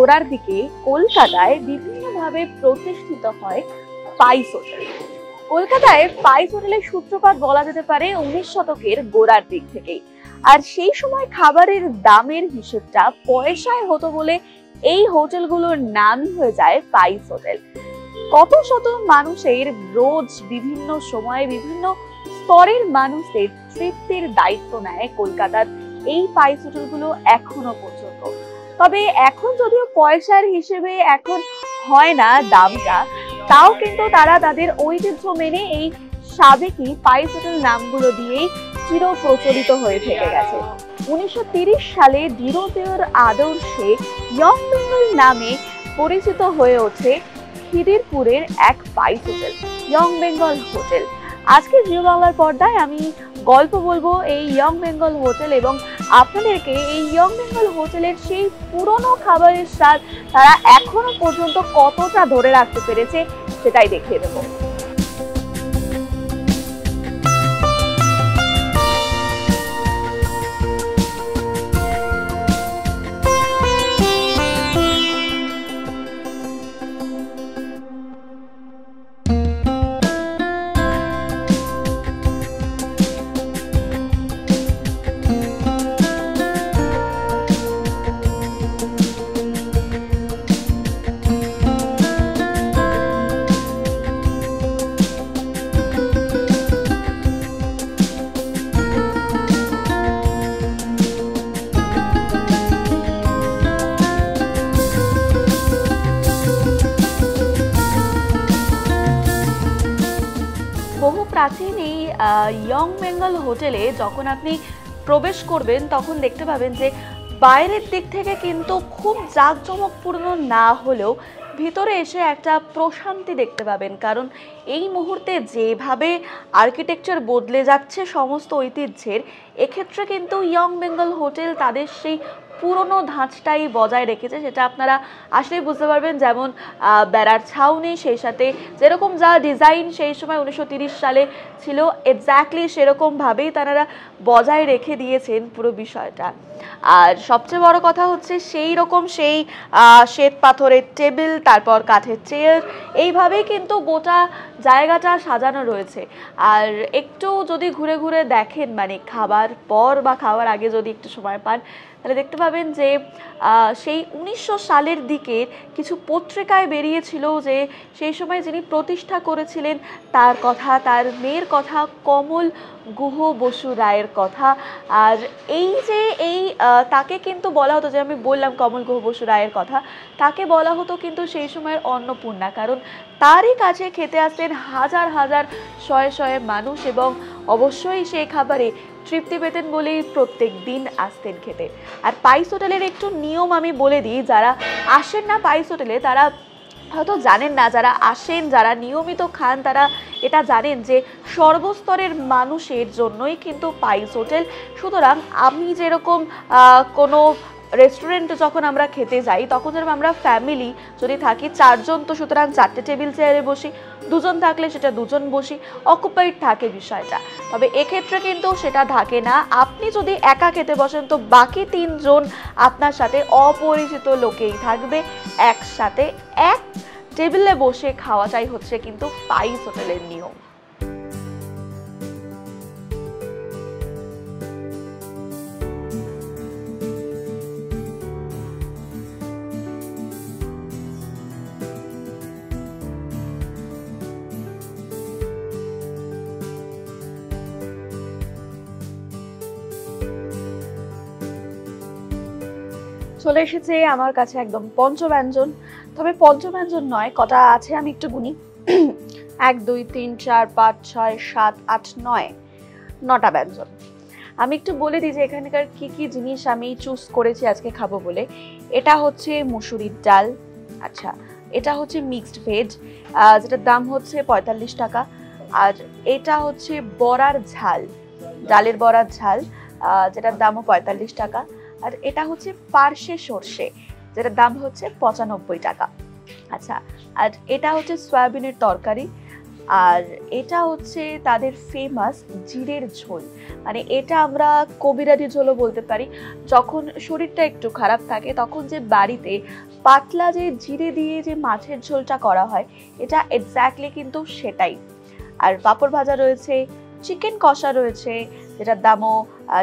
গোড়ার দিকে কলকাতায় বিভিন্নভাবে প্রতিষ্ঠিত হয় স্পাইস হোটেল। কলকাতায় স্পাইস হোটেলের সূত্রপাত বলা যেতে পারে 19 শতকের গোড়ার দিক থেকেই। আর সেই সময় খাবারের দামের হিসেবটা পয়সায় হতো বলে এই হোটেলগুলোর নামই হয়ে যায় স্পাইস হোটেল। কত শত মানুষের রোজ বিভিন্ন সময়ে বিভিন্ন স্তরের মানুষদের তৃপ্তির দায়িত্ব নেয় কলকাতার এই স্পাইস হোটেলগুলো এখনো পর্যন্ত। তবে এখন যদিও পয়সার হিসেবে এখন হয় না দামটা, তাও কিন্তু তারা তাদের ঐতিহ্য মেনে এই সাবেকি স্পাইস হোটেল নামগুলো দিয়েই চির প্রচলিত হয়ে থেকে গেছে। 1930 সালে ডিরোজিওর আদর্শে ইয়ং বেঙ্গল নামে পরিচিত হয়ে ওঠে খিদিরপুরের এক spice hotel, young Bengal hotel. আজকে জিও বাংলার পর্দায় আমি গল্প বলবো এই ইয়ং বেঙ্গল হোটেল এবং আপনাদেরকে এই ইয়ং বেঙ্গল হোটেলের সেই পুরনো খাবারের স্বাদ তারা এখনো পর্যন্ত কতটা ধরে রাখতে পেরেছে সেটাই দেখিয়ে দেবো। বহু প্রাচীন এই ইয়ং বেঙ্গল হোটেলে যখন আপনি প্রবেশ করবেন তখন দেখতে পাবেন যে বাইরের দিক থেকে কিন্তু খুব জাঁকজমকপূর্ণ না হলেও ভিতরে এসে একটা প্রশান্তি দেখতে পাবেন। কারণ এই মুহূর্তে যেভাবে আর্কিটেকচার বদলে যাচ্ছে সমস্ত ঐতিহ্যের, এক্ষেত্রে কিন্তু ইয়ং বেঙ্গল হোটেল তাদের সেই পুরনো ধাঁচটাই বজায় রেখেছে, সেটা আপনারা আসলেই বুঝতে পারবেন। যেমন বেড়ার ছাউনি, সেই সাথে যেরকম যা ডিজাইন সেই সময় 1930 সালে ছিল, এক্স্যাক্টলি সেরকমভাবেই তারা বজায় রেখে দিয়েছেন পুরো বিষয়টা। আর সবচেয়ে বড় কথা হচ্ছে সেই রকম সেই শ্বেত পাথরের টেবিল, তারপর কাঠের চেয়ার, এইভাবেই কিন্তু গোটা জায়গাটা সাজানো রয়েছে। আর একটু যদি ঘুরে ঘুরে দেখেন, মানে খাবার পর বা খাওয়ার আগে যদি একটু সময় পান, তাহলে দেখতে পাবেন যে সেই 1900 সালের দিকে কিছু পত্রিকায় বেরিয়েছিল যে সেই সময় যিনি প্রতিষ্ঠা করেছিলেন তার কথা, তার মেয়ের কথা, কমল গুহ বসু রায়ের কথা। আর এই যে তাকে কিন্তু বলা হতো, যে আমি বললাম কমল গুহ বসু রায়ের কথা, তাকে বলা হতো কিন্তু সেই সময়ের অন্নপূর্ণা। কারণ তারই কাছে খেতে আসতেন হাজার হাজার শয়ে শয়ে মানুষ এবং অবশ্যই সেই খাবারে তৃপ্তি পেতেন বলেই প্রত্যেক দিন আসতেন খেতে। আর স্পাইস হোটেলের একটু নিয়ম আমি বলে দিই, যারা আসেন না স্পাইস হোটেলে তারা হয়তো জানেন না, যারা আসেন, যারা নিয়মিত খান, তারা এটা জানেন যে সর্বস্তরের মানুষের জন্যই কিন্তু স্পাইস হোটেল। সুতরাং আমি যেরকম কোনো রেস্টুরেন্টে যখন আমরা খেতে যাই তখন যেরকম আমরা ফ্যামিলি যদি থাকি 4 জন, তো সুতরাং 4টে টেবিল চেয়ারে বসি, 2 জন থাকলে সেটা 2 জন বসি, অকুপাইড থাকে বিষয়টা। তবে এক্ষেত্রে কিন্তু সেটা থাকে না। আপনি যদি একা খেতে বসেন তো বাকি 3 জন আপনার সাথে অপরিচিত লোকেই থাকবে, একসাথে এক টেবিলে বসে খাওয়াটাই হচ্ছে কিন্তু স্পাইস হোটেলের নিয়ম। চলে এসেছে আমার কাছে একদম পঞ্চব্যঞ্জন। তবে পঞ্চব্যঞ্জন নয়, কটা আছে আমি একটু গুনি, 1 2 3 4 5 6 7 8 9, 9টা ব্যঞ্জন। আমি একটু বলে দিই যে এখানকার কি কি জিনিস আমি চুজ করেছি আজকে খাবো বলে। এটা হচ্ছে মসুরির ডাল, আচ্ছা এটা হচ্ছে মিক্সড ভেজ, যেটার দাম হচ্ছে 45 টাকা। আর এটা হচ্ছে বড়ার ঝাল, ডালের বড়ার ঝাল, যেটার দামও 45 টাকা। আর এটা হচ্ছে পার্শে সর্ষে, যেটার দাম হচ্ছে 95 টাকা। আচ্ছা, আর এটা হচ্ছে সয়াবিনের তরকারি, আর এটা হচ্ছে তাদের ফেমাস জিরের ঝোল। মানে এটা আমরা কবিরাজি ঝোলও বলতে পারি। যখন শরীরটা একটু খারাপ থাকে তখন যে বাড়িতে পাতলা যে জিরে দিয়ে যে মাছের ঝোলটা করা হয়, এটা এক্স্যাক্টলি কিন্তু সেটাই। আর পাঁপড় ভাজা রয়েছে, চিকেন কষা রয়েছে যেটার দামও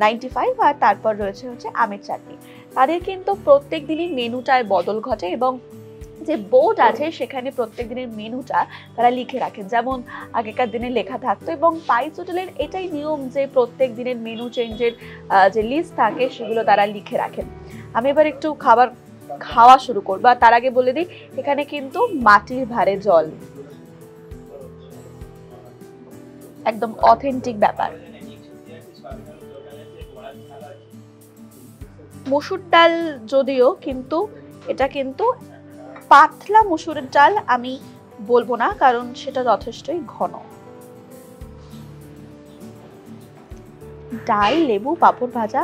95, আর তারপর রয়েছে হচ্ছে আমের চাটনি। তাদের কিন্তু প্রত্যেক দিনই মেনুটায় বদল ঘটে এবং যে বোর্ড আছে সেখানে প্রত্যেক দিনের মেনুটা তারা লিখে রাখেন, যেমন আগেকার দিনে লেখা থাকতো। এবং স্পাইস হোটেলের এটাই নিয়ম যে প্রত্যেক দিনের মেনু চেঞ্জের যে লিস্ট থাকে সেগুলো তারা লিখে রাখেন। আমি এবার একটু খাবার খাওয়া শুরু করবো, আর তার আগে বলে দিই এখানে কিন্তু মাটির ভারে জল, একদম অথেন্টিক ব্যাপার। মসুর ডাল যদিও, কিন্তু এটা কিন্তু পাতলা মসুরের ডাল আমি বলবো না, কারণ সেটা যথেষ্টই ঘন। ডাল, লেবু, পাঁপড় ভাজা,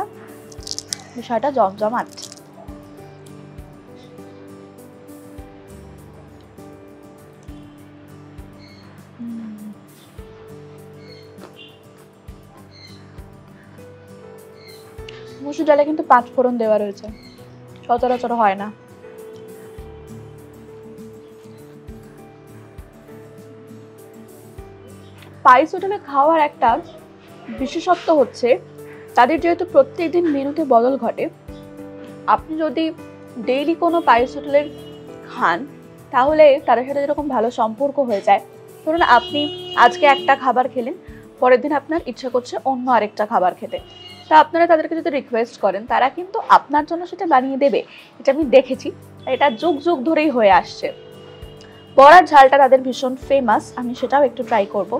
বিষয়টা জমজমাট। মসুর ডালে কিন্তু 5 ফোড়ন দেওয়া রয়েছে, সচরাচর হয় না। স্পাইস হোটেলে খাওয়ার একটা বিশেষত্ব হচ্ছে তাদের যেহেতু প্রত্যেকদিন মেনুতে বদল ঘটে, আপনি যদি ডেইলি কোনো স্পাইস হোটেলের খান তাহলে তাদের সাথে যেরকম ভালো সম্পর্ক হয়ে যায়। ধরুন আপনি আজকে একটা খাবার খেলেন, পরের দিন আপনার ইচ্ছা করছে অন্য আরেকটা খাবার খেতে, তা আপনারা তাদেরকে যদি রিকোয়েস্ট করেন তারা কিন্তু আপনার জন্য সেটা বানিয়ে দেবে। এটা আমি দেখেছি, এটা যুগ যুগ ধরেই হয়ে আসছে। বড়ার ঝালটা তাদের ভীষণ ফেমাস, আমি সেটাও একটু ট্রাই করব।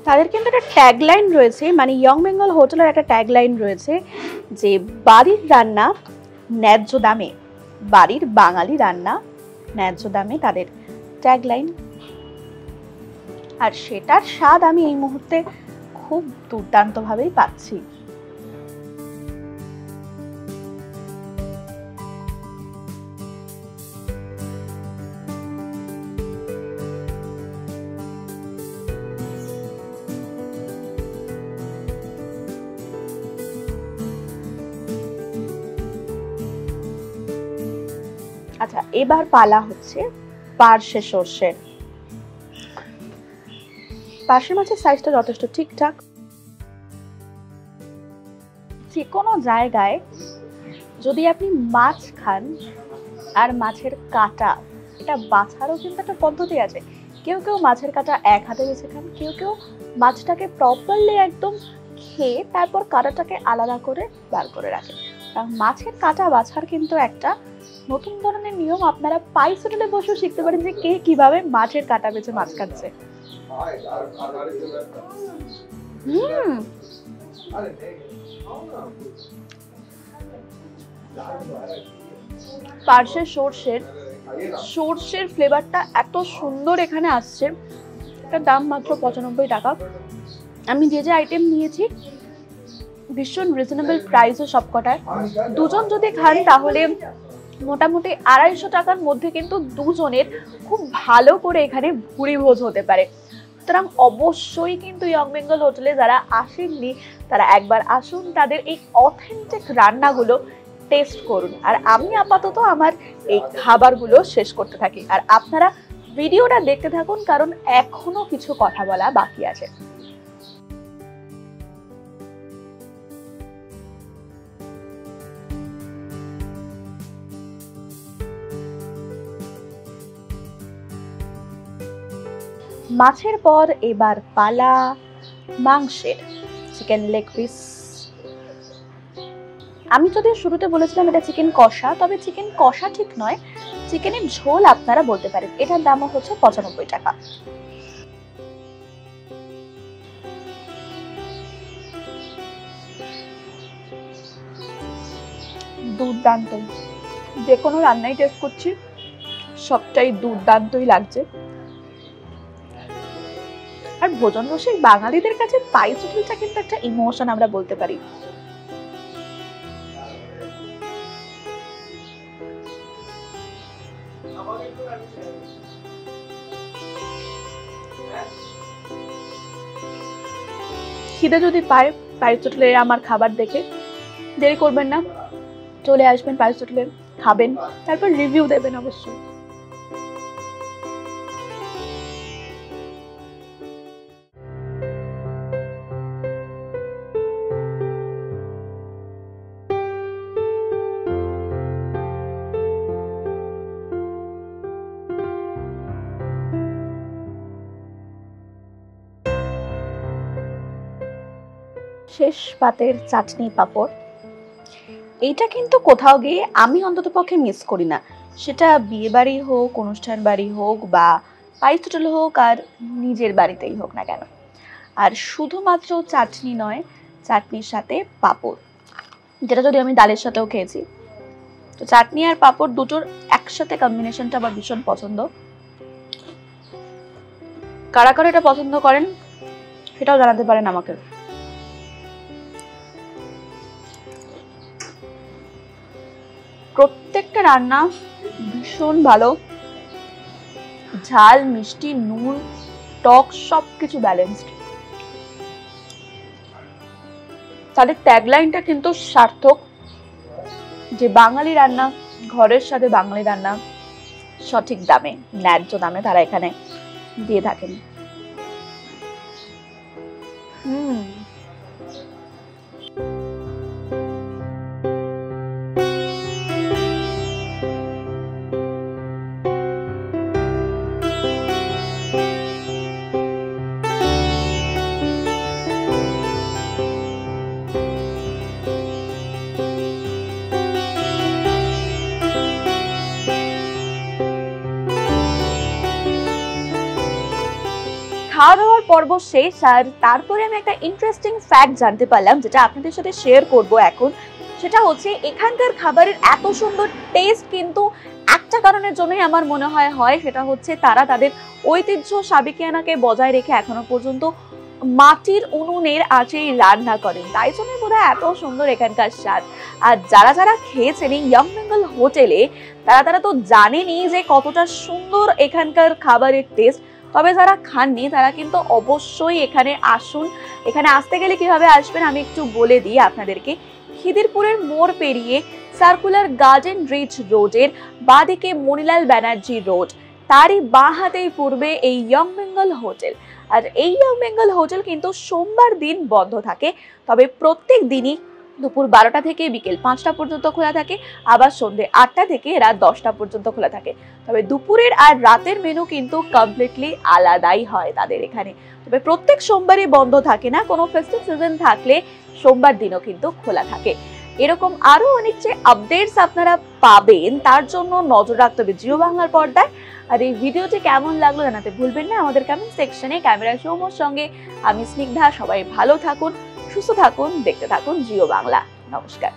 তাদের কিন্তু একটা ট্যাগলাইন রয়েছে, মানে ইয়ং বেঙ্গল হোটেলের একটা ট্যাগলাইন রয়েছে যে বাড়ির রান্না ন্যায্য দামে, বাড়ির বাঙালি রান্না ন্যায্য দামে তাদের ট্যাগলাইন। আর সেটার স্বাদ আমি এই মুহূর্তে খুব দুর্দান্তভাবেই পাচ্ছি। আচ্ছা, এবার পালা হচ্ছে পার্শে সর্ষের। পার্শে মাছের সাইজটা যথেষ্ট ঠিকঠাক। যে কোনো জায়গায় যদি আপনি মাছ খান আর মাছের কাঁটা, এটা বাছারও কিন্তু একটা পদ্ধতি আছে। কেউ কেউ মাছের কাঁটা এক হাতে বেছে খান, কেউ কেউ মাছটাকে প্রপারলি একদম খেয়ে তারপর কাঁটাটাকে আলাদা করে বার করে রাখেন। কারণ মাছের কাঁটা বাছার কিন্তু একটা নতুন ধরনের নিয়ম। আপনারা স্পাইস হোটেলে বসেও শিখতে পারেন যে কে কিভাবে মাছের কাঁটা বেছে মাছ কাটছে। পার্শে সর্ষের ফ্লেভারটা এত সুন্দর এখানে আসছে। এটার দাম মাত্র 95 টাকা। আমি যে যে আইটেম নিয়েছি ভীষণ রিজনেবল প্রাইসও সবকটায়। দুজন যদি খান তাহলে মোটামুটি 250 টাকার মধ্যে কিন্তু দুজনের খুব ভালো করে এখানে ভুরি ভোজ হতে পারে। সুতরাং অবশ্যই কিন্তু ইয়ং বেঙ্গল হোটেলে যারা আসেননি তারা একবার আসুন, তাদের এই অথেন্টিক রান্নাগুলো টেস্ট করুন। আর আমি আপাতত আমার এই খাবারগুলো শেষ করতে থাকি, আর আপনারা ভিডিওটা দেখতে থাকুন কারণ এখনো কিছু কথা বলা বাকি আছে। মাছের পর এবার পালা মাংসের। Chicken leg piece. আমি যদিও শুরুতে বলেছিলাম এটা চিকেন কষা, তবে চিকেন কষা ঠিক নয়, চিকেনের ঝোল আপনারা বলতে পারেন। এটার দামও হচ্ছে 95 টাকা। দুর্দান্ত, যে কোনো রান্নাই টেস্ট করছি সবটাই দুর্দান্তই লাগছে। আর ভোজন রসিক বাঙালিদের কাছে স্পাইস হোটেলটা কিন্তু একটা ইমোশন আমরা বলতে পারি। খিদে যদি পায় পায়েস হোটেলে আমার খাবার দেখে, দেরি করবেন না, চলে আসবেন পায়েস হোটেলে, খাবেন, তারপর রিভিউ দেবেন অবশ্যই। শেষ পাতের চাটনি পাঁপড়, এইটা কিন্তু কোথাও গিয়ে আমি অন্ততপক্ষে মিস করি না, সেটা বিয়ে বাড়ি হোক, অনুষ্ঠান বাড়ি হোক, বা পায়েস হোটেল হোক, আর নিজের বাড়িতেই হোক না কেন। আর শুধুমাত্র চাটনি নয়, চাটনির সাথে পাঁপড়, যেটা যদি আমি ডালের সাথেও খেয়েছি। তো চাটনি আর পাঁপড় দুটোর একসাথে কম্বিনেশনটা আমার ভীষণ পছন্দ। কারা কারা এটা পছন্দ করেন সেটাও জানাতে পারেন আমাকে। প্রত্যেকটা রান্না ভীষণ ভালো, ঝাল, মিষ্টি, নুন, টক সবকিছু ব্যালেন্সড। তাদের ট্যাগলাইনটা কিন্তু সার্থক, যে বাঙালি রান্না, ঘরের সাথে বাঙালি রান্না সঠিক দামে, ন্যায্য দামে তারা এখানে দিয়ে থাকেন। খাওয়া দাওয়ার পর্ব শেষ, আর তারপরে আমি একটা ইন্টারেস্টিং ফ্যাক্ট জানতে পারলাম, যেটা আপনাদের সাথে শেয়ার করব এখন। সেটা হচ্ছে এখানকার খাবারের এত সুন্দর টেস্ট কিন্তু একটা কারণের জন্যই আমার মনে হয়, সেটা হচ্ছে তারা তাদের ঐতিহ্য সাবেকিয়ানাকে বজায় রেখে এখনো পর্যন্ত মাটির উনুনের আঁচেই রান্না করেন, তাই জন্য বোধহয় এত সুন্দর এখানকার স্বাদ। আর যারা যারা খেয়েছেন এই ইয়ং বেঙ্গল হোটেলে, তারা তো জানেনই যে কতটা সুন্দর এখানকার খাবারের টেস্ট। তবে যারা খাননি তারা কিন্তু অবশ্যই এখানে আসুন। এখানে আসতে গেলে কিভাবে আসবেন আমি একটু বলে দিই আপনাদেরকে। খিদিরপুরের মোড় পেরিয়ে সার্কুলার গার্ডেন রিচ রোডের বাঁদিকে মনিলাল ব্যানার্জি রোড, তারই বাঁ হাতেই পূর্বে এই ইয়ং বেঙ্গল হোটেল। আর এই ইয়ং বেঙ্গল হোটেল কিন্তু সোমবার দিন বন্ধ থাকে, তবে প্রত্যেক দিনই দুপুর 12টা থেকে বিকেল 5টা পর্যন্ত খোলা থাকে, আবার সন্ধ্যে 8টা থেকে রাত 10টা পর্যন্ত খোলা থাকে। তবে দুপুরের আর রাতের মেনু কিন্তু কমপ্লিটলি আলাদাই হয় তাদের এখানে। তবে প্রত্যেক সোমবারই বন্ধ থাকে না, কোনো ফেস্টিভ সিজন থাকলে সোমবার দিনও কিন্তু খোলা থাকে। এরকম আরো অনেক যে আপডেটস আপনারা পাবেন, তার জন্য নজর রাখতে হবে জিও বাংলার পর্দায়। আর এই ভিডিওটি কেমন লাগলো জানাতে ভুলবেন না আমাদের কমেন্ট সেকশনে। ক্যামেরা সৌম্যর সঙ্গে আমি স্নিগ্ধা, সবাই ভালো থাকুন, সুস্থ থাকুন, দেখতে থাকুন জিও বাংলা। নমস্কার।